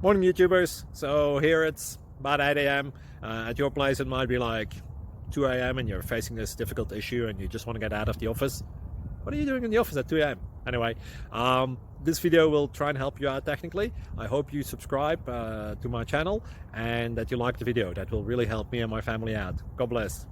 Morning YouTubers. So here it's about 8 a.m. At your place it might be like 2 a.m. and you're facing this difficult issue and you just want to get out of the office. What are you doing in the office at 2 a.m.? Anyway, this video will try and help you out technically. I hope you subscribe to my channel and that you like the video. That will really help me and my family out. God bless.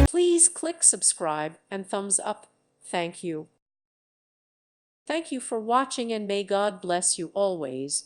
Please click subscribe and thumbs up. Thank you. Thank you for watching and may God bless you always.